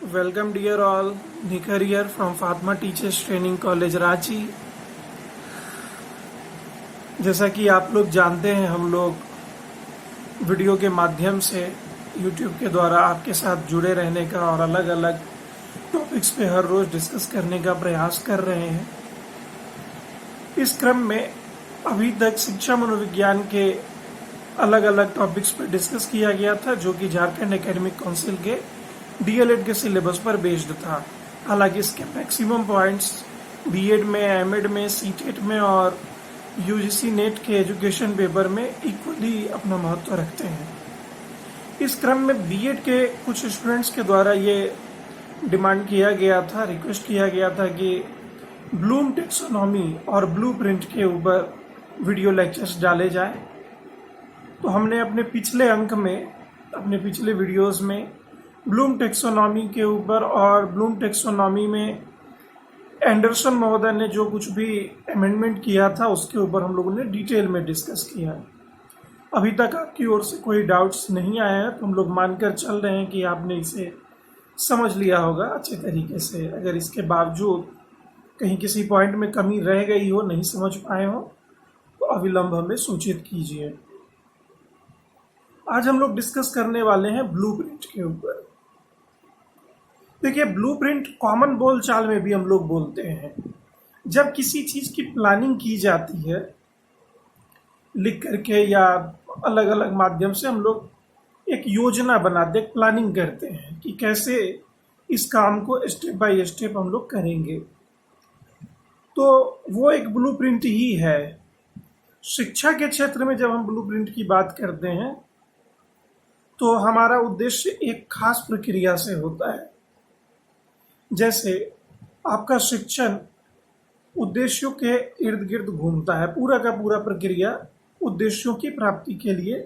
Welcome dear all, Nikhar here from Fatma Teachers Training College Ranchi. जैसा कि आप लोग जानते हैं, हम लोग वीडियो के माध्यम से YouTube के द्वारा आपके साथ जुड़े रहने का और अलग अलग टॉपिक्स पे हर रोज डिस्कस करने का प्रयास कर रहे हैं। इस क्रम में अभी तक शिक्षा मनोविज्ञान के अलग अलग टॉपिक्स पर डिस्कस किया गया था, जो कि झारखंड एकेडमिक काउंसिल के डीएलएड के सिलेबस पर बेस्ड था। हालांकि इसके मैक्सिमम पॉइंट्स बीएड में, एमएड में, सीटेट में और यूजीसी नेट के एजुकेशन पेपर में इक्वली अपना महत्व रखते हैं। इस क्रम में बीएड के कुछ स्टूडेंट्स के द्वारा ये डिमांड किया गया था, रिक्वेस्ट किया गया था कि ब्लूम टेक्सोनॉमी और ब्लूप्रिंट के ऊपर वीडियो लेक्चर्स डाले जाए। तो हमने अपने पिछले वीडियोस में ब्लूम टेक्सोनॉमी के ऊपर और ब्लूम टेक्सोनॉमी में एंडरसन महोदय ने जो कुछ भी अमेंडमेंट किया था उसके ऊपर हम लोगों ने डिटेल में डिस्कस किया। अभी तक आपकी ओर से कोई डाउट्स नहीं आया है, तो हम लोग मानकर चल रहे हैं कि आपने इसे समझ लिया होगा अच्छे तरीके से। अगर इसके बावजूद कहीं किसी पॉइंट में कमी रह गई हो, नहीं समझ पाए हो, तो अविलंब हमें सूचित कीजिए। आज हम लोग डिस्कस करने वाले हैं ब्लूप्रिंट के ऊपर। देखिए, ब्लूप्रिंट कॉमन बोलचाल में भी हम लोग बोलते हैं। जब किसी चीज की प्लानिंग की जाती है लिख करके या अलग अलग माध्यम से, हम लोग एक योजना बनाते, एक प्लानिंग करते हैं कि कैसे इस काम को स्टेप बाय स्टेप हम लोग करेंगे। तो वो एक ब्लूप्रिंट ही है। शिक्षा के क्षेत्र में जब हम ब्लूप्रिंट की बात करते हैं तो हमारा उद्देश्य एक खास प्रक्रिया से होता है। जैसे आपका शिक्षण उद्देश्यों के इर्द गिर्द घूमता है, पूरा का पूरा प्रक्रिया उद्देश्यों की प्राप्ति के लिए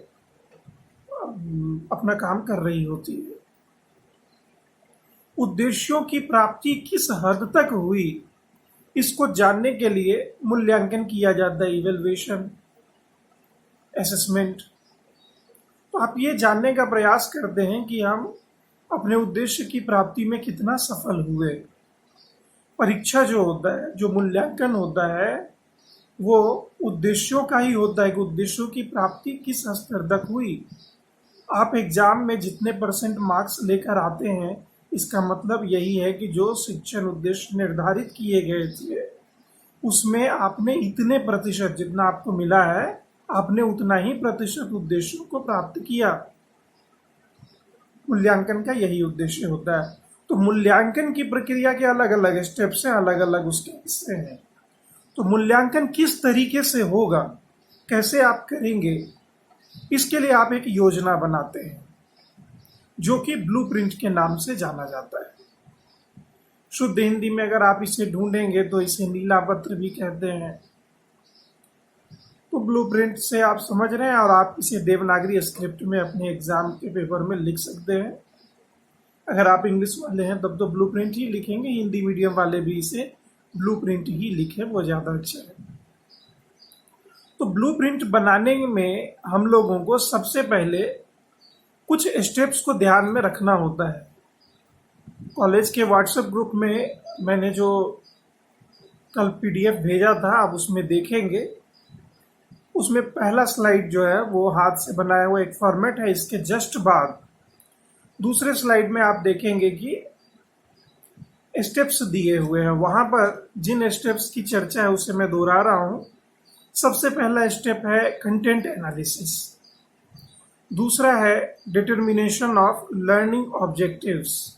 अपना काम कर रही होती है। उद्देश्यों की प्राप्ति किस हद तक हुई, इसको जानने के लिए मूल्यांकन किया जाता है, इवैल्यूएशन, असेसमेंट। तो आप ये जानने का प्रयास करते हैं कि हम अपने उद्देश्य की प्राप्ति में कितना सफल हुए। परीक्षा जो होता है, जो मूल्यांकन होता है, वो उद्देश्यों का ही होता है कि उद्देश्यों की प्राप्ति किस स्तर तक हुई। आप एग्जाम में जितने परसेंट मार्क्स लेकर आते हैं, इसका मतलब यही है कि जो शिक्षण उद्देश्य निर्धारित किए गए थे उसमें आपने इतने प्रतिशत, जितना आपको मिला है, आपने उतना ही प्रतिशत उद्देश्यों को प्राप्त किया। मूल्यांकन का यही उद्देश्य होता है। तो मूल्यांकन की प्रक्रिया के अलग अलग स्टेप्स हैं, अलग अलग उसके हिस्से हैं। तो मूल्यांकन किस तरीके से होगा, कैसे आप करेंगे, इसके लिए आप एक योजना बनाते हैं, जो कि ब्लूप्रिंट के नाम से जाना जाता है। शुद्ध हिंदी में अगर आप इसे ढूंढेंगे तो इसे नीला पत्र भी कहते हैं। तो ब्लूप्रिंट से आप समझ रहे हैं, और आप इसे देवनागरी स्क्रिप्ट में अपने एग्जाम के पेपर में लिख सकते हैं। अगर आप इंग्लिश वाले हैं तब तो ब्लूप्रिंट ही लिखेंगे, हिंदी मीडियम वाले भी इसे ब्लूप्रिंट ही लिखें, वो ज़्यादा अच्छा है। तो ब्लूप्रिंट बनाने में हम लोगों को सबसे पहले कुछ स्टेप्स को ध्यान में रखना होता है। कॉलेज के व्हाट्सएप ग्रुप में मैंने जो कल पीडीएफ भेजा था, आप उसमें देखेंगे। उसमें पहला स्लाइड जो है वो हाथ से बनाया हुआ एक फॉर्मेट है। इसके जस्ट बाद दूसरे स्लाइड में आप देखेंगे कि स्टेप्स दिए हुए हैं। वहां पर जिन स्टेप्स की चर्चा है उसे मैं दोहरा रहा हूं। सबसे पहला स्टेप है कंटेंट एनालिसिस, दूसरा है डिटर्मिनेशन ऑफ लर्निंग ऑब्जेक्टिव्स,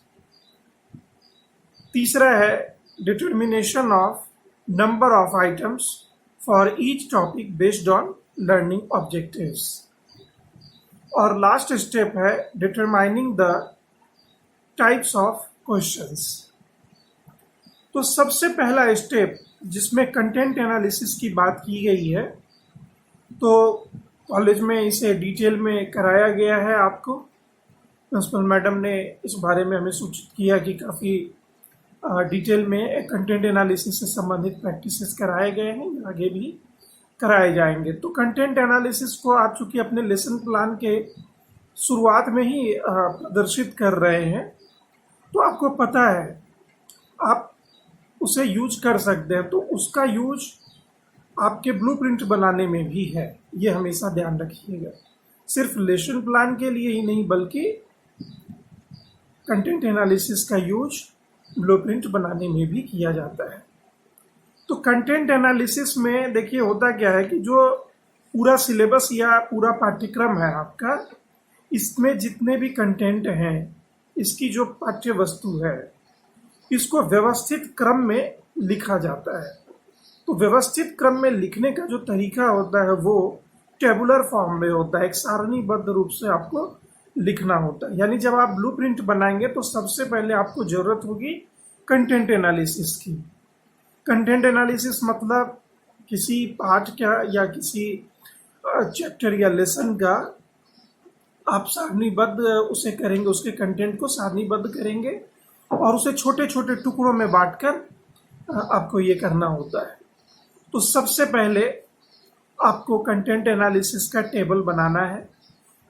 तीसरा है determination of number of items for each topic based on learning objectives, और लास्ट स्टेप है determining the types of questions। तो सबसे पहला स्टेप जिसमें कंटेंट एनालिसिस की बात की गई है, तो कॉलेज में इसे डिटेल में कराया गया है। आपको प्रिंसिपल मैडम ने इस बारे में हमें सूचित किया कि काफ़ी डिटेल में कंटेंट एनालिसिस से संबंधित प्रैक्टिसेस कराए गए हैं, आगे भी कराए जाएंगे। तो कंटेंट एनालिसिस को आप चूंकि अपने लेसन प्लान के शुरुआत में ही प्रदर्शित कर रहे हैं, तो आपको पता है, आप उसे यूज कर सकते हैं, तो उसका यूज आपके ब्लूप्रिंट बनाने में भी है। ये हमेशा ध्यान रखिएगा, सिर्फ लेसन प्लान के लिए ही नहीं बल्कि कंटेंट एनालिसिस का यूज ब्लूप्रिंट बनाने में भी किया जाता है। तो कंटेंट एनालिसिस में देखिए होता क्या है कि जो पूरा सिलेबस या पूरा पाठ्यक्रम है आपका, इसमें जितने भी कंटेंट हैं, इसकी जो पाठ्य वस्तु है, इसको व्यवस्थित क्रम में लिखा जाता है। तो व्यवस्थित क्रम में लिखने का जो तरीका होता है वो टेबुलर फॉर्म में होता है, एक सारणीबद्ध रूप से आपको लिखना होता है। यानी जब आप ब्लूप्रिंट बनाएंगे तो सबसे पहले आपको जरूरत होगी कंटेंट एनालिसिस की। कंटेंट एनालिसिस मतलब किसी पाठ का या किसी चैप्टर या लेसन का आप सारणीबद्ध उसे करेंगे, उसके कंटेंट को सारणीबद्ध करेंगे और उसे छोटे छोटे टुकड़ों में बांटकर आपको ये करना होता है। तो सबसे पहले आपको कंटेंट एनालिसिस का टेबल बनाना है,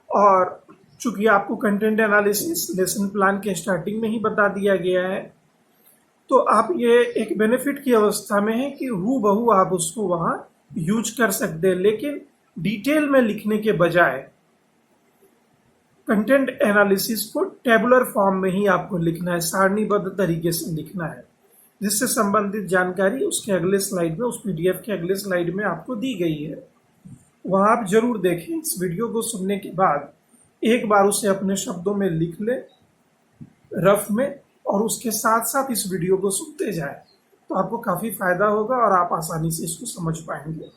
और चूंकि आपको कंटेंट एनालिसिस लेसन प्लान के स्टार्टिंग में ही बता दिया गया है, तो आप ये एक बेनिफिट की अवस्था में है कि हूबहू आप उसको वहां यूज कर सकते हैं। लेकिन डिटेल में लिखने के बजाय कंटेंट एनालिसिस को टेबुलर फॉर्म में ही आपको लिखना है, सारणीबद्ध तरीके से लिखना है, जिससे संबंधित जानकारी उसके अगले स्लाइड में, उस पीडीएफ के अगले स्लाइड में आपको दी गई है। वह आप जरूर देखें। इस वीडियो को सुनने के बाद एक बार उसे अपने शब्दों में लिख ले रफ में, और उसके साथ साथ इस वीडियो को सुनते जाए, तो आपको काफ़ी फायदा होगा और आप आसानी से इसको समझ पाएंगे।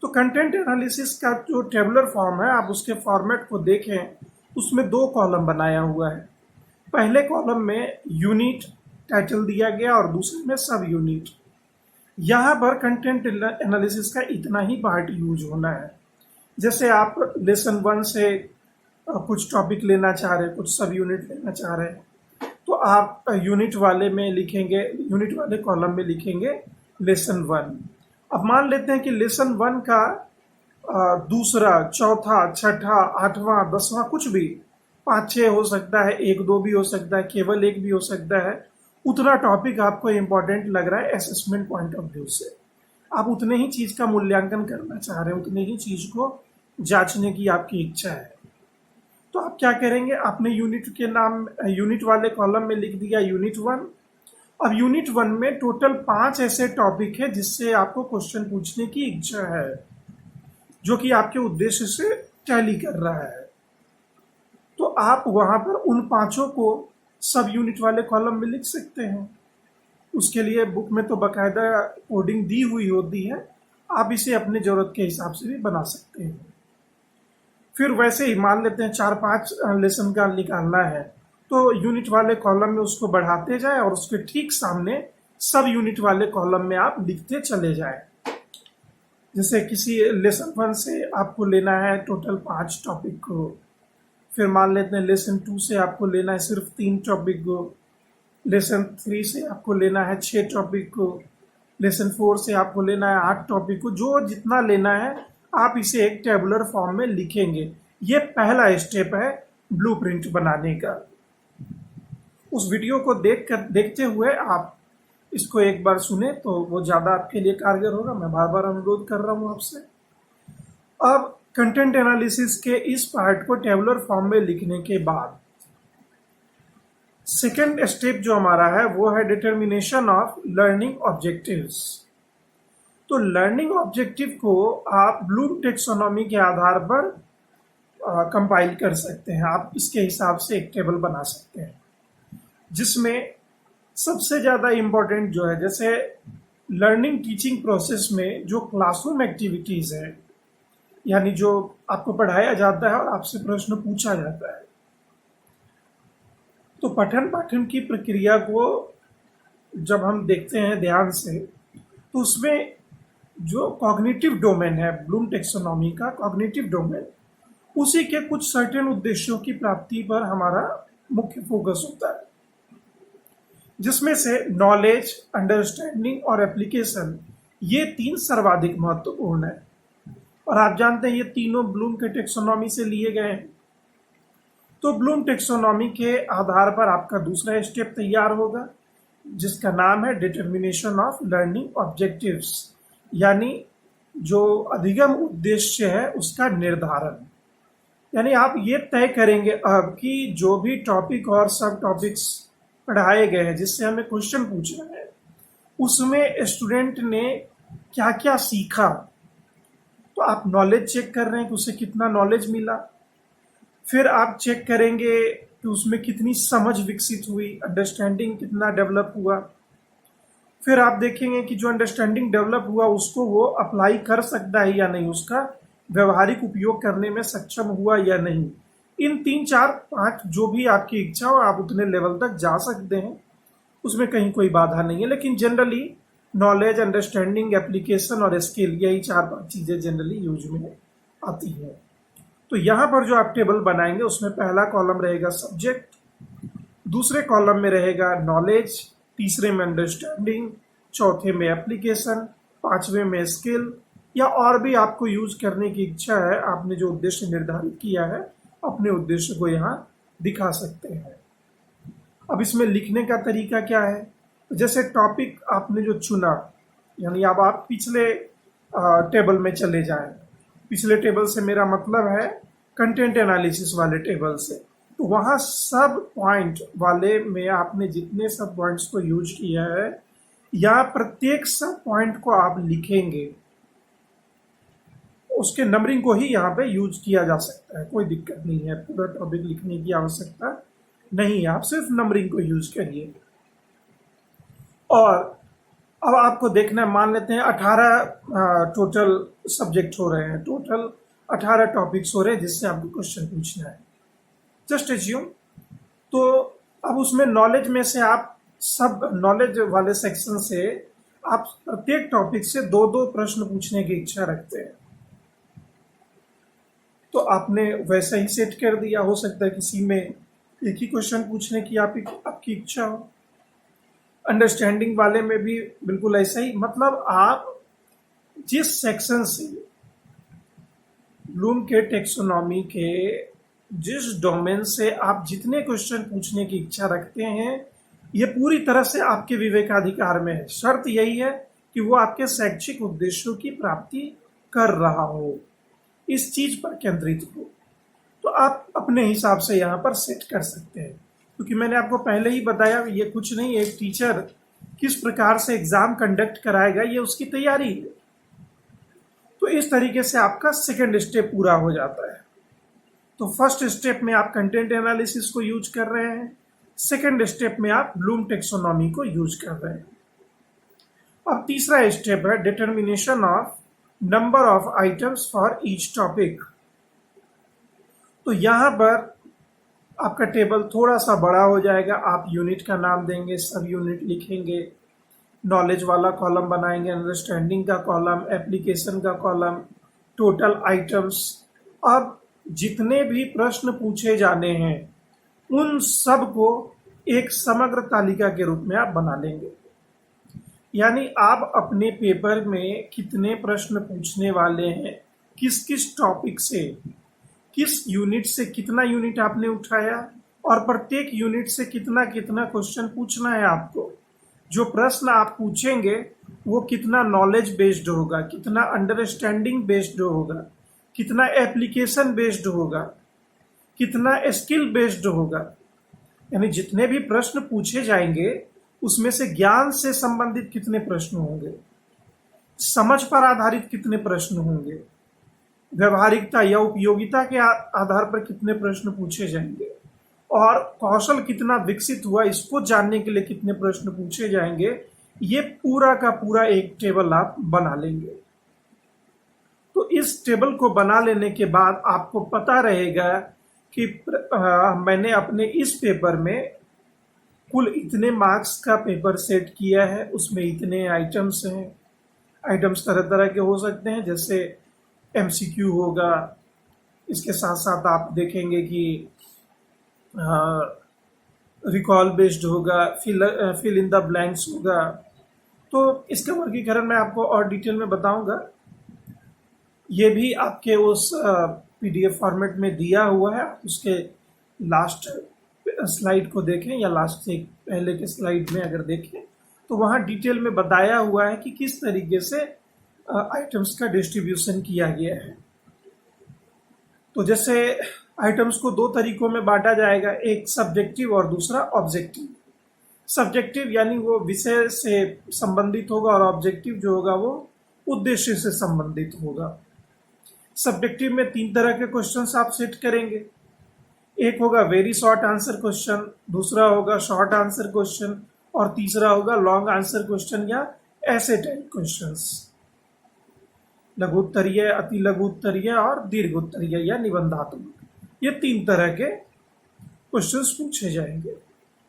तो कंटेंट एनालिसिस का जो टेबुलर फॉर्म है, आप उसके फॉर्मेट को देखें, उसमें 2 कॉलम बनाया हुआ है। पहले कॉलम में यूनिट टाइटल दिया गया और दूसरे में सब यूनिट। यहाँ पर कंटेंट एनालिसिस का इतना ही पार्ट यूज होना है। जैसे आप लेसन 1 से कुछ टॉपिक लेना चाह रहे हैं, कुछ सब यूनिट लेना चाह रहे हैं, तो आप यूनिट वाले में लिखेंगे, यूनिट वाले कॉलम में लिखेंगे लेसन 1। अब मान लेते हैं कि लेसन 1 का दूसरा, चौथा, छठा, 8वां, 10वां, कुछ भी 5-6 हो सकता है, 1-2 भी हो सकता है, केवल 1 भी हो सकता है। उतना टॉपिक आपको इम्पोर्टेंट लग रहा है असेसमेंट पॉइंट ऑफ व्यू से, आप उतने ही चीज का मूल्यांकन करना चाह रहे हैं, उतने ही चीज को जांचने की आपकी इच्छा है। तो आप क्या करेंगे, आपने यूनिट के नाम यूनिट वाले कॉलम में लिख दिया यूनिट 1। अब यूनिट 1 में टोटल 5 ऐसे टॉपिक है जिससे आपको क्वेश्चन पूछने की इच्छा है, जो कि आपके उद्देश्य से टैली कर रहा है। तो आप वहां पर उन 5 को सब यूनिट वाले कॉलम में लिख सकते हैं। उसके लिए बुक में तो बाकायदा कोडिंग दी हुई होती है, आप इसे अपने जरूरत के हिसाब से भी बना सकते हैं। फिर वैसे ही मान लेते हैं 4-5 लेसन का निकालना है, तो यूनिट वाले कॉलम में उसको बढ़ाते जाए और उसके ठीक सामने सब यूनिट वाले कॉलम में आप लिखते चले जाए। जैसे किसी लेसन 1 से आपको लेना है टोटल 5 टॉपिक को, फिर मान लेते हैं लेसन 2 से आपको लेना है सिर्फ 3 टॉपिक को, लेसन 3 से आपको लेना है 6 टॉपिक को, लेसन 4 से आपको लेना है 8 टॉपिक को। जो जितना लेना है आप इसे एक टेबुलर फॉर्म में लिखेंगे। ये पहला स्टेप है ब्लूप्रिंट बनाने का। उस वीडियो को देखते हुए आप इसको एक बार सुने तो वो ज़्यादा आपके लिए कारगर होगा। मैं बार बार अनुरोध कर रहा हूँ आपसे। अब कंटेंट एनालिसिस के इस पार्ट को टेबुलर फॉर्म में लिखने के बाद सेकेंड स्टेप जो हमारा है वो है डिटर्मिनेशन ऑफ लर्निंग ऑब्जेक्टिव्स। तो लर्निंग ऑब्जेक्टिव को आप ब्लूम टेक्सोनॉमी के आधार पर कंपाइल कर सकते हैं। आप इसके हिसाब से एक टेबल बना सकते हैं, जिसमें सबसे ज़्यादा इम्पोर्टेंट जो है, जैसे लर्निंग टीचिंग प्रोसेस में जो क्लासरूम एक्टिविटीज़ है, यानी जो आपको पढ़ाया जाता है और आपसे प्रश्न पूछा जाता है, तो पठन पाठन की प्रक्रिया को जब हम देखते हैं ध्यान से, तो उसमें जो कॉग्निटिव डोमेन है ब्लूम टेक्सोनॉमी का कॉग्निटिव डोमेन, उसी के कुछ सर्टेन उद्देश्यों की प्राप्ति पर हमारा मुख्य फोकस होता है, जिसमें से नॉलेज, अंडरस्टैंडिंग और एप्लीकेशन, ये 3 सर्वाधिक महत्वपूर्ण है। और आप जानते हैं ये तीनों ब्लूम के टेक्सोनॉमी से लिए गए हैं। तो ब्लूम टेक्सोनॉमी के आधार पर आपका दूसरा स्टेप तैयार होगा, जिसका नाम है डिटर्मिनेशन ऑफ लर्निंग ऑब्जेक्टिव्स, यानी जो अधिगम उद्देश्य है उसका निर्धारण। यानी आप ये तय करेंगे अब कि जो भी टॉपिक और सब टॉपिक्स पढ़ाए गए हैं जिससे हमें क्वेश्चन पूछना है, उसमें स्टूडेंट ने क्या क्या सीखा। तो आप नॉलेज चेक कर रहे हैं कि उसे कितना नॉलेज मिला। फिर आप चेक करेंगे कि उसमें कितनी समझ विकसित हुई, अंडरस्टैंडिंग कितना डेवलप हुआ। फिर आप देखेंगे कि जो अंडरस्टैंडिंग डेवलप हुआ उसको वो अप्लाई कर सकता है या नहीं, उसका व्यवहारिक उपयोग करने में सक्षम हुआ या नहीं। इन 3 4 5 जो भी आपकी इच्छा हो आप उतने लेवल तक जा सकते हैं, उसमें कहीं कोई बाधा नहीं है। लेकिन जनरली नॉलेज, अंडरस्टैंडिंग, एप्लीकेशन और स्किल, यही 4 5 चीज़ें जनरली यूज में आती है। तो यहाँ पर जो आप टेबल बनाएंगे उसमें पहला कॉलम रहेगा सब्जेक्ट, दूसरे कॉलम में रहेगा नॉलेज, तीसरे में अंडरस्टैंडिंग, चौथे में एप्लीकेशन, पांचवें में स्किल, या और भी आपको यूज करने की इच्छा है, आपने जो उद्देश्य निर्धारित किया है अपने उद्देश्य को यहाँ दिखा सकते हैं। अब इसमें लिखने का तरीका क्या है, जैसे टॉपिक आपने जो चुना, यानी अब आप पिछले टेबल में चले जाएं। पिछले टेबल से मेरा मतलब है कंटेंट एनालिसिस वाले टेबल से। तो वहाँ सब पॉइंट वाले में आपने जितने सब पॉइंट्स को यूज किया है, या प्रत्येक सब पॉइंट को आप लिखेंगे, उसके नंबरिंग को ही यहाँ पे यूज किया जा सकता है, कोई दिक्कत नहीं है। पूरा टॉपिक लिखने की आवश्यकता नहीं है, आप सिर्फ नंबरिंग को यूज करिए। और अब आपको देखना है, मान लेते हैं 18 टोटल सब्जेक्ट हो रहे हैं, टोटल 18 टॉपिक्स हो रहे हैं जिससे आपको क्वेश्चन पूछना है, जस्ट एज्यूम। तो अब उसमें नॉलेज में से आप सब नॉलेज वाले सेक्शन से आप प्रत्येक टॉपिक से 2 2 प्रश्न पूछने की इच्छा रखते हैं। तो आपने वैसा ही सेट कर दिया। हो सकता है किसी में एक ही क्वेश्चन पूछने की आपकी इच्छा हो। अंडरस्टैंडिंग वाले में भी बिल्कुल ऐसा ही, मतलब आप जिस सेक्शन से ब्लूम के टेक्सोनॉमी के जिस डोमेन से आप जितने क्वेश्चन पूछने की इच्छा रखते हैं, ये पूरी तरह से आपके विवेकाधिकार में है। शर्त यही है कि वो आपके शैक्षिक उद्देश्यों की प्राप्ति कर रहा हो, इस चीज पर केंद्रित हो। तो आप अपने हिसाब से यहाँ पर सेट कर सकते हैं, क्योंकि मैंने आपको पहले ही बताया ये कुछ नहीं, एक टीचर किस प्रकार से एग्जाम कंडक्ट कराएगा ये उसकी तैयारी है। तो इस तरीके से आपका सेकंड स्टेप पूरा हो जाता है। तो फर्स्ट स्टेप में आप कंटेंट एनालिसिस को यूज कर रहे हैं, सेकंड स्टेप में आप ब्लूम टेक्सोनॉमी को यूज कर रहे हैं। अब तीसरा स्टेप है determination of number of items for each topic. तो यहां पर आपका टेबल थोड़ा सा बड़ा हो जाएगा। आप यूनिट का नाम देंगे, सब यूनिट लिखेंगे, नॉलेज वाला कॉलम बनाएंगे, अंडरस्टैंडिंग का कॉलम, एप्लीकेशन का कॉलम, टोटल आइटम्स। अब जितने भी प्रश्न पूछे जाने हैं उन सब को एक समग्र तालिका के रूप में आप बना लेंगे। यानी आप अपने पेपर में कितने प्रश्न पूछने वाले हैं, किस किस टॉपिक से, किस यूनिट से कितना यूनिट आपने उठाया, और प्रत्येक यूनिट से कितना कितना क्वेश्चन पूछना है आपको। जो प्रश्न आप पूछेंगे वो कितना नॉलेज बेस्ड होगा, कितना अंडरस्टैंडिंग बेस्ड होगा, कितना एप्लीकेशन बेस्ड होगा, कितना स्किल बेस्ड होगा। यानी जितने भी प्रश्न पूछे जाएंगे उसमें से ज्ञान से संबंधित कितने प्रश्न होंगे, समझ पर आधारित कितने प्रश्न होंगे, व्यवहारिकता या उपयोगिता के आधार पर कितने प्रश्न पूछे जाएंगे, और कौशल कितना विकसित हुआ इसको जानने के लिए कितने प्रश्न पूछे जाएंगे। ये पूरा का पूरा एक टेबल आप बना लेंगे। तो इस टेबल को बना लेने के बाद आपको पता रहेगा कि मैंने अपने इस पेपर में कुल इतने मार्क्स का पेपर सेट किया है, उसमें इतने आइटम्स हैं। आइटम्स तरह तरह के हो सकते हैं, जैसे एमसीक्यू होगा, इसके साथ साथ आप देखेंगे कि रिकॉल बेस्ड होगा, फिल इन द ब्लैंक्स होगा। तो इसका वर्गीकरण मैं आपको और डिटेल में बताऊंगा। ये भी आपके उस पीडीएफ फॉर्मेट में दिया हुआ है, उसके लास्ट स्लाइड को देखें या लास्ट से पहले के स्लाइड में अगर देखें तो वहाँ डिटेल में बताया हुआ है कि किस तरीके से आइटम्स का डिस्ट्रीब्यूशन किया गया है। तो जैसे आइटम्स को दो तरीकों में बांटा जाएगा, एक सब्जेक्टिव और दूसरा ऑब्जेक्टिव। सब्जेक्टिव यानी वो विषय से संबंधित होगा और ऑब्जेक्टिव जो होगा वो उद्देश्य से संबंधित होगा। सब्जेक्टिव में 3 तरह के क्वेश्चंस आप सेट करेंगे। एक होगा वेरी शॉर्ट आंसर क्वेश्चन, दूसरा होगा शॉर्ट आंसर क्वेश्चन और तीसरा होगा लॉन्ग आंसर क्वेश्चन या ऐसे टाइप क्वेश्चंस। लघु उत्तरीय, अति लघु उत्तरीय और दीर्घ उत्तरीय या निबंधात्मक, ये 3 तरह के क्वेश्चंस पूछे जाएंगे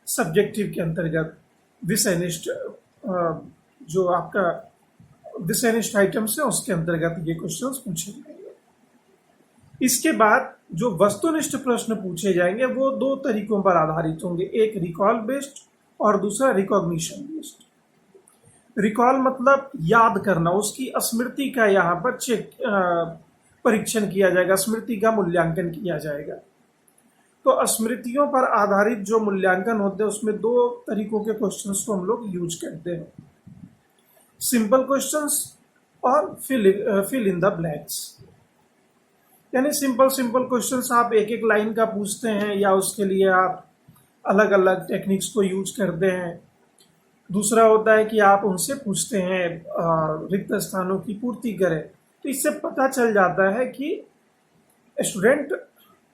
सब्जेक्टिव के अंतर्गत। विषयनिष्ठ जो आपका विषयनिष्ठ आइटम्स है उसके अंतर्गत ये क्वेश्चंस पूछे जाएंगे। इसके बाद जो वस्तुनिष्ठ प्रश्न पूछे जाएंगे वो 2 तरीकों पर आधारित होंगे, एक रिकॉल बेस्ड और दूसरा रिकॉग्निशन बेस्ड। रिकॉल मतलब याद करना, उसकी स्मृति का यहाँ पर परीक्षण किया जाएगा, स्मृति का मूल्यांकन किया जाएगा। तो स्मृतियों पर आधारित जो मूल्यांकन होते हैं उसमें 2 तरीकों के क्वेश्चंस को हम लोग यूज करते हैं, सिंपल क्वेश्चंस और फिल इन द ब्लैंक्स। यानी सिंपल क्वेश्चंस आप एक एक लाइन का पूछते हैं या उसके लिए आप अलग अलग टेक्निक्स को यूज करते हैं। दूसरा होता है कि आप उनसे पूछते हैं रिक्त स्थानों की पूर्ति करें। तो इससे पता चल जाता है कि स्टूडेंट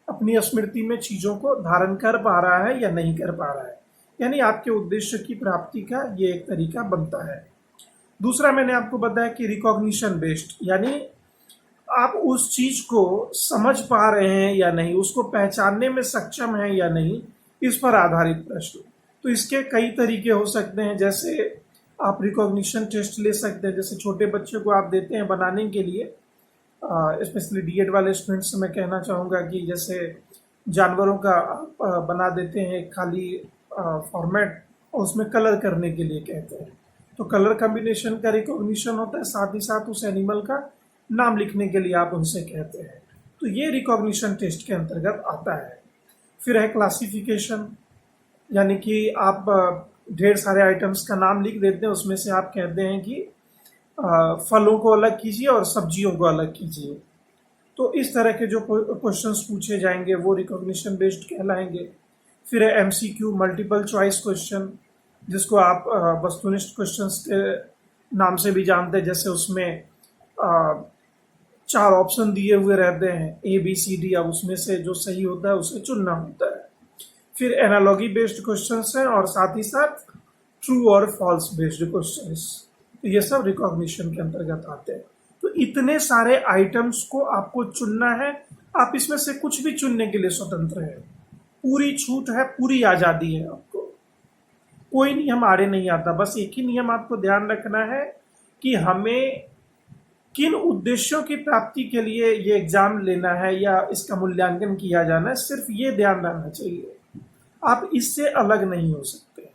अपनी स्मृति में चीज़ों को धारण कर पा रहा है या नहीं कर पा रहा है, यानी आपके उद्देश्य की प्राप्ति का ये एक तरीका बनता है। दूसरा मैंने आपको बताया कि रिकॉग्निशन बेस्ड, यानी आप उस चीज को समझ पा रहे हैं या नहीं, उसको पहचानने में सक्षम है या नहीं, इस पर आधारित प्रश्न। तो इसके कई तरीके हो सकते हैं, जैसे आप रिकॉग्निशन टेस्ट ले सकते हैं, जैसे छोटे बच्चे को आप देते हैं बनाने के लिए, स्पेशली डीएड वाले स्टूडेंट्स से मैं कहना चाहूँगा कि जैसे जानवरों का बना देते हैं खाली फॉर्मेट और उसमें कलर करने के लिए कहते हैं, तो कलर कॉम्बिनेशन का रिकॉग्निशन होता है, साथ ही साथ उस एनिमल का नाम लिखने के लिए आप उनसे कहते हैं। तो ये रिकॉग्निशन टेस्ट के अंतर्गत आता है। फिर है क्लासिफिकेशन, यानी कि आप ढेर सारे आइटम्स का नाम लिख देते हैं, उसमें से आप कहते हैं कि फलों को अलग कीजिए और सब्जियों को अलग कीजिए। तो इस तरह के जो क्वेश्चंस पूछे जाएंगे वो रिकॉग्निशन बेस्ड कहलाएंगे। फिर है एमसीक्यू, मल्टीपल चॉइस क्वेश्चन, जिसको आप वस्तुनिष्ठ क्वेश्चंस के नाम से भी जानते हैं, जैसे उसमें 4 ऑप्शन दिए हुए रहते हैं ABCD, अब उसमें से जो सही होता है उसे चुनना होता है। फिर एनालॉगी बेस्ड क्वेश्चंस हैं और साथ ही साथ ट्रू और फॉल्स बेस्ड क्वेश्चंस, तो ये सब रिकॉग्निशन के अंतर्गत आते हैं। तो इतने सारे आइटम्स को आपको चुनना है, आप इसमें से कुछ भी चुनने के लिए स्वतंत्र है, पूरी छूट है, पूरी आजादी है आपको, कोई नियम आड़े नहीं आता। बस एक ही नियम आपको ध्यान रखना है कि हमें किन उद्देश्यों की प्राप्ति के लिए ये एग्जाम लेना है या इसका मूल्यांकन किया जाना है, सिर्फ ये ध्यान रहना चाहिए, आप इससे अलग नहीं हो सकते।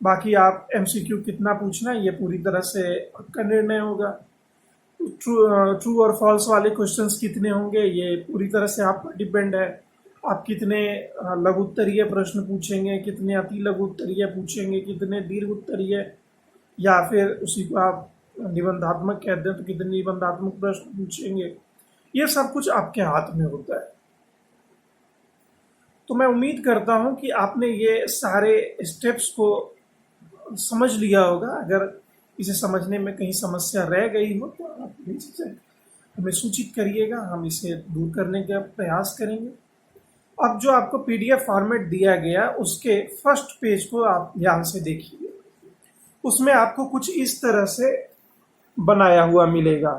बाकी आप एमसीक्यू कितना पूछना है ये पूरी तरह से आपका निर्णय होगा। ट्रू और फॉल्स वाले क्वेश्चंस कितने होंगे ये पूरी तरह से आप पर डिपेंड है। आप कितने लघु उत्तरीय प्रश्न पूछेंगे, कितने अति लघु उत्तरीय पूछेंगे, कितने दीर्घ उत्तरीय, या फिर उसी को आप निबंधात्मक कहते हैं तो कितने निबंधात्मक प्रश्न पूछेंगे, ये सब कुछ आपके हाथ में होता है। तो मैं उम्मीद करता हूं कि आपने ये सारे स्टेप्स को समझ लिया होगा। अगर इसे समझने में कहीं समस्या रह गई हो तो आप प्लीज हमें सूचित करिएगा, हम इसे दूर करने का प्रयास करेंगे। अब जो आपको PDF फॉर्मेट दिया गया उसके फर्स्ट पेज को आप ध्यान से देखिए, उसमें आपको कुछ इस तरह से बनाया हुआ मिलेगा।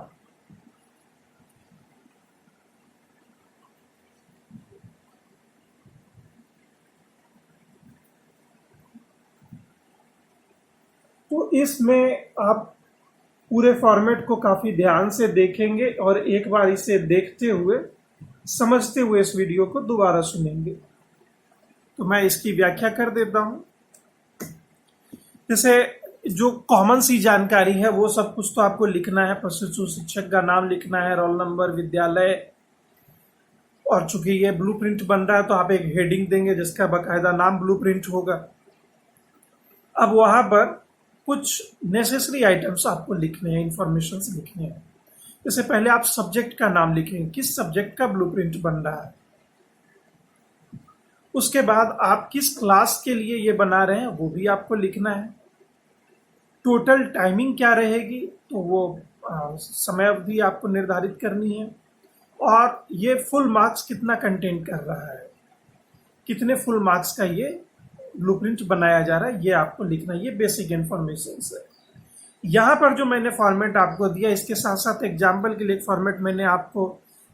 तो इसमें आप पूरे फॉर्मेट को काफी ध्यान से देखेंगे और एक बार इसे देखते हुए समझते हुए इस वीडियो को दोबारा सुनेंगे। तो मैं इसकी व्याख्या कर देता हूं। जैसे जो कॉमन सी जानकारी है वो सब कुछ तो आपको लिखना है, प्रशिक्षु शिक्षक का नाम लिखना है, रोल नंबर, विद्यालय, और चूंकि ये ब्लूप्रिंट बन रहा है तो आप एक हेडिंग देंगे जिसका बाकायदा नाम ब्लूप्रिंट होगा। अब वहां पर कुछ नेसेसरी आइटम्स आपको लिखने हैं, इंफॉर्मेशन लिखने हैं। जैसे पहले आप सब्जेक्ट का नाम लिखेंगे, किस सब्जेक्ट का ब्लूप्रिंट बन रहा है। उसके बाद आप किस क्लास के लिए ये बना रहे हैं वो भी आपको लिखना है। टोटल टाइमिंग क्या रहेगी तो वो समय अवधि आपको निर्धारित करनी है। और ये फुल मार्क्स कितना कंटेंट कर रहा है, कितने फुल मार्क्स का ये ब्लूप्रिंट बनाया जा रहा है, ये आपको लिखना है। ये बेसिक इन्फॉर्मेशन है। यहाँ पर जो मैंने फॉर्मेट आपको दिया, इसके साथ साथ एग्जाम्पल के लिए फॉर्मेट मैंने आपको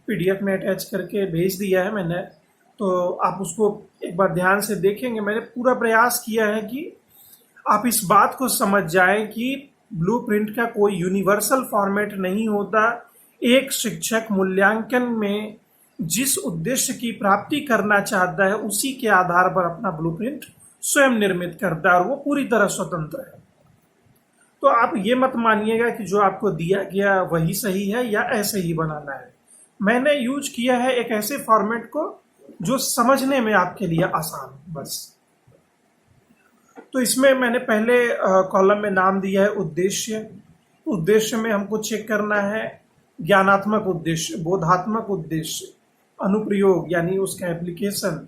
पीडीएफ में अटैच करके भेज दिया है मैंने, तो आप उसको एक बार ध्यान से देखेंगे। मैंने पूरा प्रयास किया है कि आप इस बात को समझ जाएं कि ब्लूप्रिंट का कोई यूनिवर्सल फॉर्मेट नहीं होता। एक शिक्षक मूल्यांकन में जिस उद्देश्य की प्राप्ति करना चाहता है उसी के आधार पर अपना ब्लूप्रिंट स्वयं निर्मित करता है और वो पूरी तरह स्वतंत्र है। तो आप ये मत मानिएगा कि जो आपको दिया गया वही सही है या ऐसे ही बनाना है। मैंने यूज किया है एक ऐसे फॉर्मेट को जो समझने में आपके लिए आसान, बस। तो इसमें मैंने पहले कॉलम में नाम दिया है उद्देश्य। उद्देश्य में हमको चेक करना है ज्ञानात्मक उद्देश्य, बोधात्मक उद्देश्य, अनुप्रयोग यानी उसका एप्लीकेशन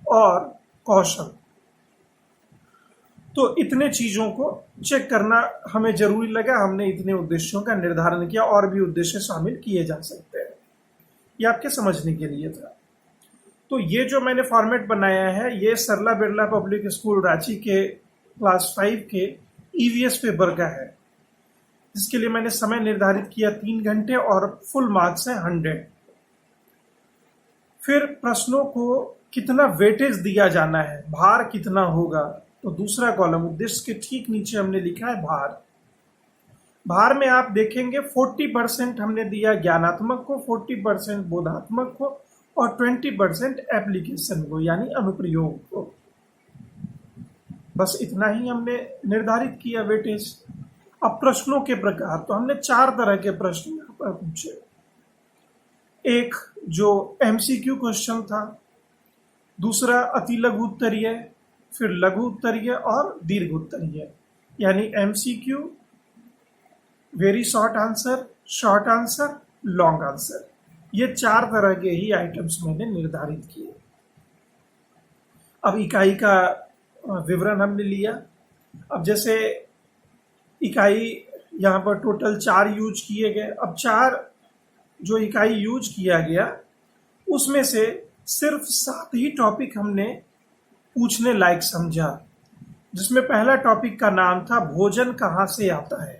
और कौशल। तो इतने चीजों को चेक करना हमें जरूरी लगा। हमने इतने उद्देश्यों का निर्धारण किया, और भी उद्देश्य शामिल किए जा सकते हैं, ये आपके समझने के लिए था। तो ये जो मैंने फॉर्मेट बनाया है ये सरला बिरला पब्लिक स्कूल रांची के क्लास 5 के ईवीएस पेपर का है, जिसके लिए मैंने समय निर्धारित किया 3 घंटे और फुल मार्क्स है 100। फिर प्रश्नों को कितना वेटेज दिया जाना है, भार कितना होगा, तो दूसरा कॉलम उद्देश्य के ठीक नीचे हमने लिखा है भार। भार में आप देखेंगे 40% हमने दिया ज्ञानात्मक को, 40% बोधात्मक को और 20% एप्लीकेशन को यानी अनुप्रयोग को। बस इतना ही हमने निर्धारित किया वेटेज। अब प्रश्नों के प्रकार, तो हमने 4 तरह के प्रश्न यहाँ पर पूछे। एक जो एमसीक्यू क्वेश्चन था, दूसरा अति लघु उत्तरीय, फिर लघु उत्तरीय और दीर्घ उत्तरीय यानी MCQ, very short answer, long answer. ये 4 तरह के ही आइटम्स मैंने निर्धारित किए। अब इकाई का विवरण हमने लिया। अब जैसे इकाई यहाँ पर टोटल 4 यूज किए गए। अब 4 जो इकाई यूज किया गया उसमें से सिर्फ 7 ही टॉपिक हमने पूछने लायक समझा, जिसमें पहला टॉपिक का नाम था भोजन कहाँ से आता है।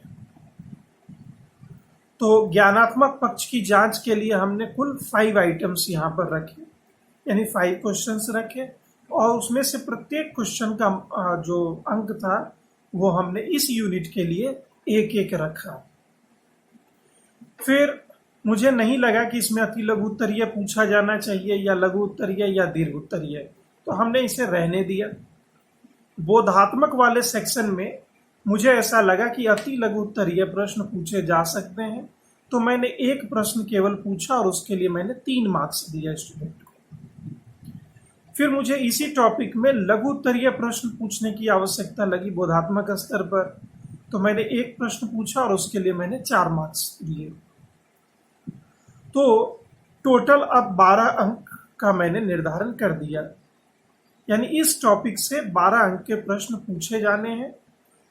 तो ज्ञानात्मक पक्ष की जांच के लिए हमने कुल 5 आइटम्स यहाँ पर रखे, यानी 5 क्वेश्चंस रखे, और उसमें से प्रत्येक क्वेश्चन का जो अंक था वो हमने इस यूनिट के लिए एक एक रखा। फिर मुझे नहीं लगा कि इसमें अति लघु उत्तरीय पूछा जाना चाहिए या लघु उत्तरीय या दीर्घ उत्तरीय, तो हमने इसे रहने दिया। बोधात्मक वाले सेक्शन में मुझे ऐसा लगा कि अति लघु उत्तरीय प्रश्न पूछे जा सकते हैं, तो मैंने एक प्रश्न केवल पूछा और उसके लिए मैंने 3 मार्क्स दिया स्टूडेंट को। फिर मुझे इसी टॉपिक में लघु उत्तरीय प्रश्न पूछने की आवश्यकता लगी बोधात्मक स्तर पर, तो मैंने एक प्रश्न पूछा और उसके लिए मैंने 4 मार्क्स दिए। तो टोटल अब 12 अंक का मैंने निर्धारण कर दिया, यानी इस टॉपिक से 12 अंक के प्रश्न पूछे जाने हैं,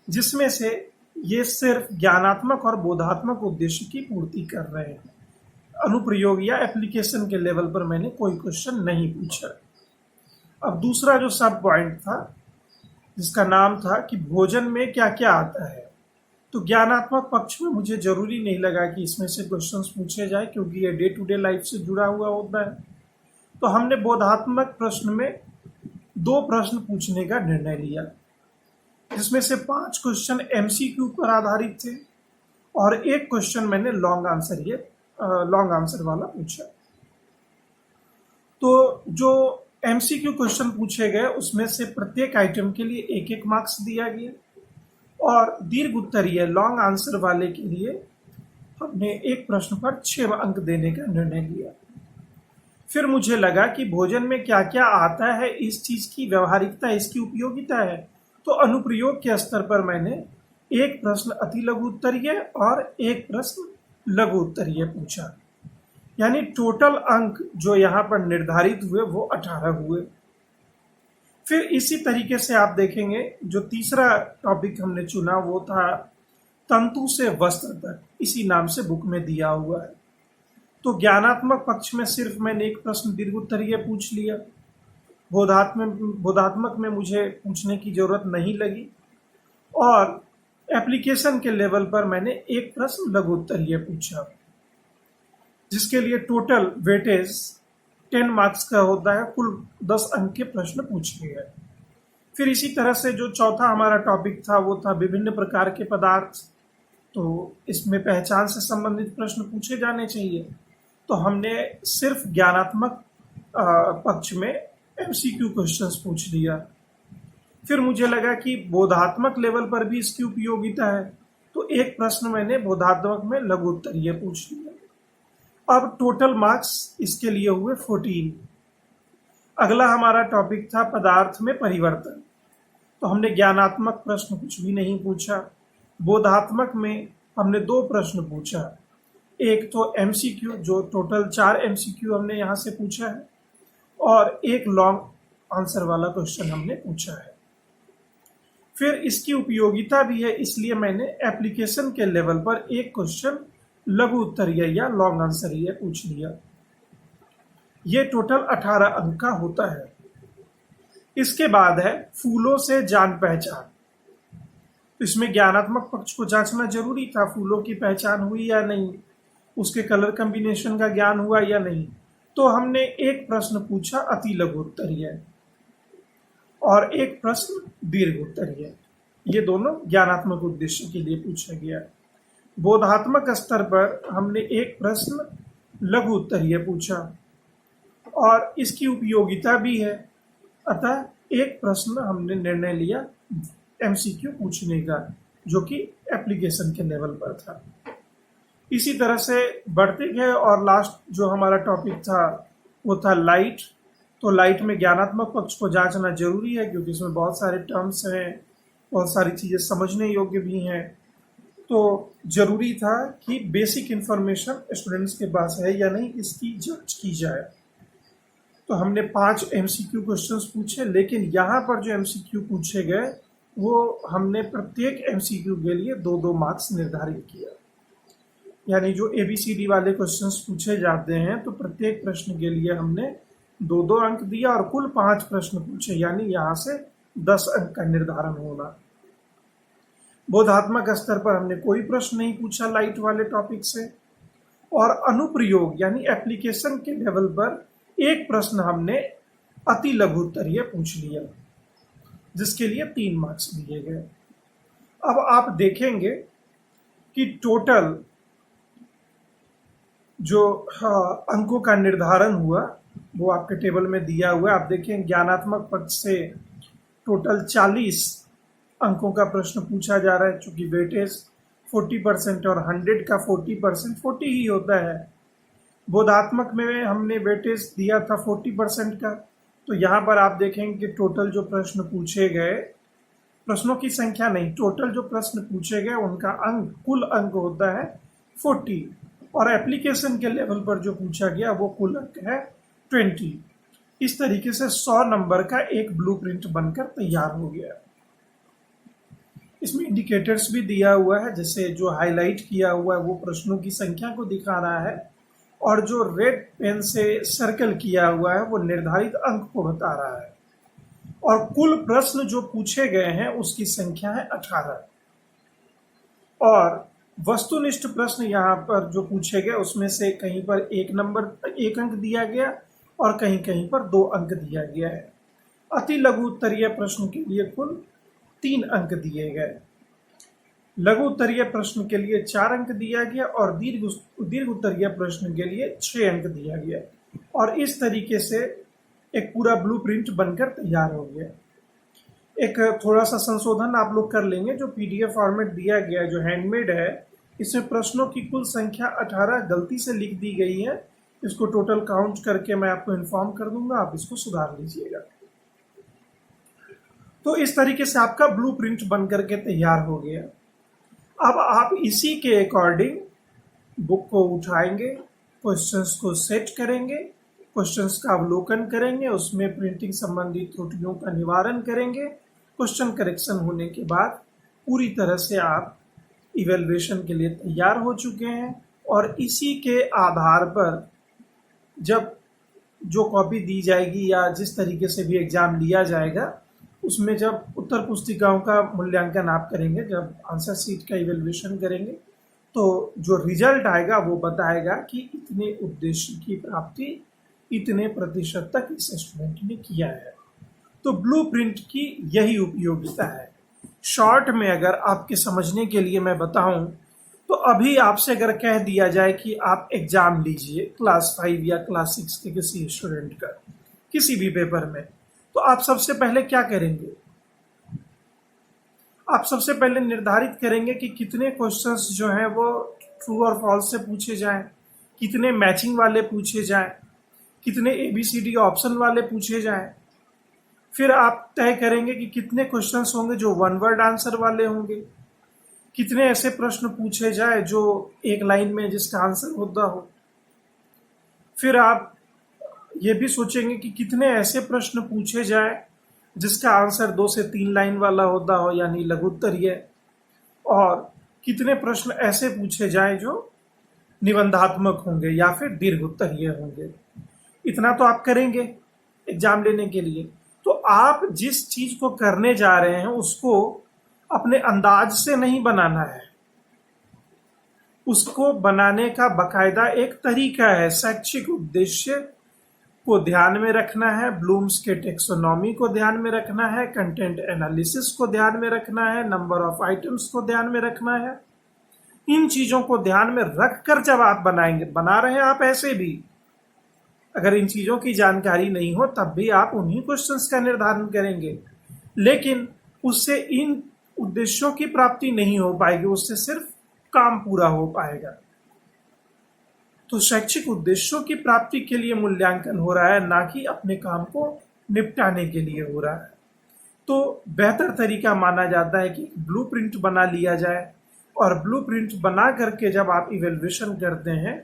जिसमें से ये सिर्फ ज्ञानात्मक और बोधात्मक उद्देश्य की पूर्ति कर रहे हैं। अनुप्रयोग या एप्लीकेशन के लेवल पर मैंने कोई क्वेश्चन नहीं पूछा। अब दूसरा जो सब पॉइंट था जिसका नाम था कि भोजन में क्या क्या आता है, तो ज्ञानात्मक पक्ष में मुझे जरूरी नहीं लगा कि इसमें से क्वेश्चंस पूछे जाए, क्योंकि ये डे टू डे लाइफ से जुड़ा हुआ होता है। तो हमने बोधात्मक प्रश्न में 2 प्रश्न पूछने का निर्णय लिया, जिसमें से 5 क्वेश्चन एमसीक्यू पर आधारित थे और एक क्वेश्चन मैंने लॉन्ग आंसर वाला पूछा। तो जो एमसीक्यू क्वेश्चन पूछे गए उसमें से प्रत्येक आइटम के लिए 1-1 मार्क्स दिया गया, और दीर्घ उत्तरीय लॉन्ग आंसर वाले के लिए हमने एक प्रश्न पर 6 अंक देने का निर्णय लिया। फिर मुझे लगा कि भोजन में क्या क्या आता है, इस चीज की व्यवहारिकता, इसकी उपयोगिता है। तो अनुप्रयोग के स्तर पर मैंने एक प्रश्न अति लघु उत्तरीय और एक प्रश्न लघु उत्तरीय पूछा। यानी टोटल अंक जो यहाँ पर निर्धारित हुए वो 18 हुए। फिर इसी तरीके से आप देखेंगे जो तीसरा टॉपिक हमने चुना वो था तंतु से वस्त्र तक, इसी नाम से बुक में दिया हुआ है। तो ज्ञानात्मक पक्ष में सिर्फ मैंने एक प्रश्न दीर्घ उत्तरीय पूछ लिया। बोधात्मक में मुझे पूछने की जरूरत नहीं लगी, और एप्लीकेशन के लेवल पर मैंने एक प्रश्न लघु उत्तरीय पूछा, जिसके लिए टोटल वेटेज 10 मार्क्स का होता है। कुल 10 अंक के प्रश्न पूछे गए। फिर इसी तरह से जो चौथा हमारा टॉपिक था वो था विभिन्न प्रकार के पदार्थ। तो इसमें पहचान से संबंधित प्रश्न पूछे जाने चाहिए। तो हमने सिर्फ ज्ञानात्मक पक्ष में एमसीक्यू क्वेश्चंस पूछ लिया। फिर मुझे लगा कि बोधात्मक लेवल पर भी इसकी उपयोगिता है, तो एक प्रश्न मैंने बोधात्मक में लघु उत्तरीय पूछ लिया। अब टोटल मार्क्स इसके लिए हुए 14। अगला हमारा टॉपिक था पदार्थ में परिवर्तन। तो हमने ज्ञानात्मक प्रश्न कुछ भी नहीं पूछा। बोधात्मक में हमने 2 प्रश्न पूछा। एक तो एमसीक्यू, जो टोटल 4 एमसीक्यू हमने यहाँ से पूछा है, और एक लॉन्ग आंसर वाला क्वेश्चन हमने पूछा है। फिर इसकी उपयोगिता भी है, इसलिए मैंने एप्लीकेशन के लेवल पर एक क्वेश्चन लघु उत्तरीय या लॉन्ग आंसर ये पूछ लिया। ये टोटल 18 अंक का होता है। इसके बाद है फूलों से जान पहचान। तो इसमें ज्ञानात्मक पक्ष को जांचना जरूरी था, फूलों की पहचान हुई या नहीं, उसके कलर कॉम्बिनेशन का ज्ञान हुआ या नहीं। तो हमने एक प्रश्न पूछा अति लघु उत्तरीय और एक प्रश्न दीर्घ उत्तरीय। ये दोनों ज्ञानात्मक उद्देश्य के लिए पूछा गया। बोधात्मक स्तर पर हमने एक प्रश्न लघु उत्तरीय पूछा और इसकी उपयोगिता भी है, अतः एक प्रश्न हमने निर्णय लिया एमसीक्यू पूछने का, जो कि एप्लीकेशन के लेवल पर था। इसी तरह से बढ़ते गए और लास्ट जो हमारा टॉपिक था वो था लाइट। तो लाइट में ज्ञानात्मक पक्ष को जांचना जरूरी है, क्योंकि इसमें बहुत सारे टर्म्स हैं, बहुत सारी चीज़ें समझने योग्य भी हैं। तो जरूरी था कि बेसिक इन्फॉर्मेशन स्टूडेंट्स के पास है या नहीं, इसकी जांच की जाए। तो हमने 5 एमसीक्यू क्वेश्चंस पूछे, लेकिन यहाँ पर जो एमसीक्यू पूछे गए वो हमने प्रत्येक एमसीक्यू के लिए 2-2 मार्क्स निर्धारित किया। यानी जो ABCD वाले क्वेश्चंस पूछे जाते हैं तो प्रत्येक प्रश्न के लिए हमने 2-2 अंक दिया और कुल 5 प्रश्न पूछे, यानी यहाँ से 10 अंक का निर्धारण होना। बोधात्मक स्तर पर हमने कोई प्रश्न नहीं पूछा लाइट वाले टॉपिक से, और अनुप्रयोग यानी एप्लीकेशन के लेवल पर एक प्रश्न हमने अति लघु उत्तरीय पूछ लिया, जिसके लिए 3 मार्क्स दिए गए। अब आप देखेंगे कि टोटल जो अंकों का निर्धारण हुआ वो आपके टेबल में दिया हुआ है। आप देखें ज्ञानात्मक पक्ष से टोटल 40 अंकों का प्रश्न पूछा जा रहा है, चूंकि वेटेज 40% और 100 का 40% 40 ही होता है। बोधात्मक में हमने वेटेज दिया था 40% का। तो यहाँ पर आप देखेंगे कि टोटल जो प्रश्न पूछे गए, प्रश्नों की संख्या नहीं, टोटल जो प्रश्न पूछे गए उनका अंक, कुल अंक होता है 40, और एप्लीकेशन के लेवल पर जो पूछा गया वो कुल अंक है 20। इस तरीके से 100 नंबर का एक ब्लूप्रिंट बनकर तैयार हो गया। इसमें इंडिकेटर्स भी दिया हुआ है, जैसे जो हाईलाइट किया हुआ है वो प्रश्नों की संख्या को दिखा रहा है, और जो रेड पेन से सर्कल किया हुआ है वो निर्धारित अंक को बता रहा है। और कुल प्रश्न जो पूछे गए हैं उसकी संख्या है 18, और वस्तुनिष्ठ प्रश्न यहाँ पर जो पूछे गए उसमें से कहीं पर एक अंक दिया गया और कहीं कहीं पर 2 अंक दिया गया है। अति लघु उत्तरीय प्रश्न के लिए कुल 3 अंक दिए गए, लघु उत्तरीय प्रश्न के लिए 4 अंक दिया गया और दीर्घ उत्तरीय प्रश्न के लिए 6 अंक दिया गया। और इस तरीके से एक पूरा ब्लूप्रिंट बनकर तैयार हो गया। एक थोड़ा सा संशोधन आप लोग कर लेंगे, जो PDF फॉर्मेट दिया गया है जो हैंडमेड है, इसमें प्रश्नों की कुल संख्या 18 गलती से लिख दी गई है, इसको टोटल काउंट करके मैं आपको इन्फॉर्म कर दूंगा, आप इसको सुधार लीजिएगा। तो इस तरीके से आपका ब्लूप्रिंट बन करके तैयार हो गया। अब आप इसी के अकॉर्डिंग बुक को उठाएंगे, क्वेश्चंस को सेट करेंगे, क्वेश्चंस का अवलोकन करेंगे, उसमें प्रिंटिंग संबंधी त्रुटियों का निवारण करेंगे। क्वेश्चन करेक्शन होने के बाद पूरी तरह से आप इवैल्यूएशन के लिए तैयार हो चुके हैं। और इसी के आधार पर जब जो कॉपी दी जाएगी या जिस तरीके से भी एग्जाम लिया जाएगा, उसमें जब उत्तर पुस्तिकाओं का मूल्यांकन आप करेंगे, जब आंसर शीट का इवैल्यूएशन करेंगे, तो जो रिजल्ट आएगा वो बताएगा कि इतने उद्देश्य की प्राप्ति इतने प्रतिशत तक इस स्टूडेंट ने किया है। तो ब्लूप्रिंट की यही उपयोगिता है। शॉर्ट में अगर आपके समझने के लिए मैं बताऊं, तो अभी आपसे अगर कह दिया जाए कि आप एग्जाम लीजिए क्लास 5 या क्लास 6 के किसी स्टूडेंट का किसी भी पेपर में, तो आप सबसे पहले क्या करेंगे? आप सबसे पहले निर्धारित करेंगे कि कितने क्वेश्चंस जो हैं वो ट्रू और फॉल्स से पूछे जाएं, कितने मैचिंग वाले पूछे जाएं, कितने ABCD ऑप्शन वाले पूछे जाएं। फिर आप तय करेंगे कि कितने क्वेश्चंस होंगे जो वन वर्ड आंसर वाले होंगे, कितने ऐसे प्रश्न पूछे जाए जो एक लाइन में जिसका आंसर होता हो। फिर आप ये भी सोचेंगे कि कितने ऐसे प्रश्न पूछे जाए जिसका आंसर 2 से 3 लाइन वाला होता हो, यानी लघुत्तरीय, और कितने प्रश्न ऐसे पूछे जाए जो निबंधात्मक होंगे या फिर दीर्घोत्तरीय होंगे। इतना तो आप करेंगे एग्जाम लेने के लिए। तो आप जिस चीज को करने जा रहे हैं उसको अपने अंदाज से नहीं बनाना है, उसको बनाने का बकायदा एक तरीका है। शैक्षिक उद्देश्य को ध्यान में रखना है, ब्लूम्स के टेक्सोनॉमी को ध्यान में रखना है, कंटेंट एनालिसिस को ध्यान में रखना है, नंबर ऑफ आइटम्स को ध्यान में रखना है। इन चीजों को ध्यान में रखकर जब आप बनाएंगे, बना रहे हैं आप ऐसे भी, अगर इन चीजों की जानकारी नहीं हो तब भी आप उन्हीं क्वेश्चंस का निर्धारण करेंगे, लेकिन उससे इन उद्देश्यों की प्राप्ति नहीं हो पाएगी, उससे सिर्फ काम पूरा हो पाएगा। तो शैक्षिक उद्देश्यों की प्राप्ति के लिए मूल्यांकन हो रहा है, ना कि अपने काम को निपटाने के लिए हो रहा है। तो बेहतर तरीका माना जाता है कि ब्लूप्रिंट बना लिया जाए, और ब्लूप्रिंट बना करके जब आप इवैल्यूएशन करते हैं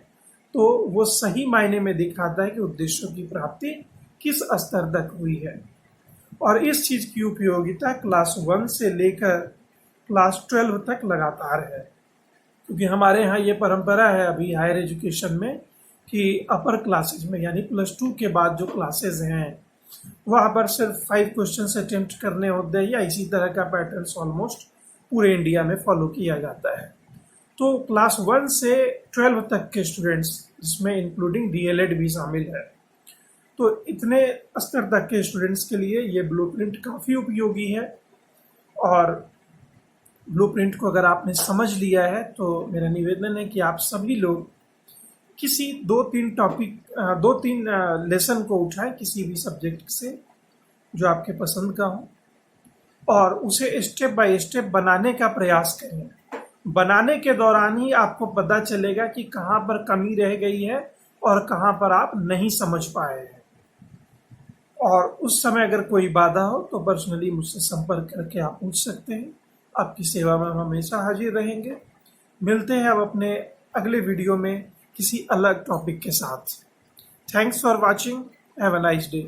तो वो सही मायने में दिखाता है कि उद्देश्यों की प्राप्ति किस स्तर तक हुई है। और इस चीज की उपयोगिता क्लास 1 से लेकर क्लास 12 तक लगातार है, क्योंकि हमारे यहाँ ये परंपरा है अभी हायर एजुकेशन में कि अपर क्लासेज में, यानी +2 के बाद जो क्लासेज हैं वहाँ पर सिर्फ 5 क्वेश्चन अटेम्प्ट करने होते हैं, या इसी तरह का पैटर्न ऑलमोस्ट पूरे इंडिया में फॉलो किया जाता है। तो क्लास 1 से 12 तक के स्टूडेंट्स, जिसमें इंक्लूडिंग DLED भी शामिल है, तो इतने स्तर तक के स्टूडेंट्स के लिए ये ब्लूप्रिंट काफ़ी उपयोगी है। और ब्लूप्रिंट को अगर आपने समझ लिया है तो मेरा निवेदन है कि आप सभी लोग किसी 2-3 लेसन को उठाएं किसी भी सब्जेक्ट से जो आपके पसंद का हो, और उसे स्टेप बाय स्टेप बनाने का प्रयास करें। बनाने के दौरान ही आपको पता चलेगा कि कहाँ पर कमी रह गई है और कहाँ पर आप नहीं समझ पाए हैं। और उस समय अगर कोई बाधा हो तो पर्सनली मुझसे संपर्क करके आप पूछ सकते हैं। आपकी सेवा में हम हमेशा हाजिर रहेंगे। मिलते हैं अब अपने अगले वीडियो में किसी अलग टॉपिक के साथ। Thanks for watching. Have a nice day.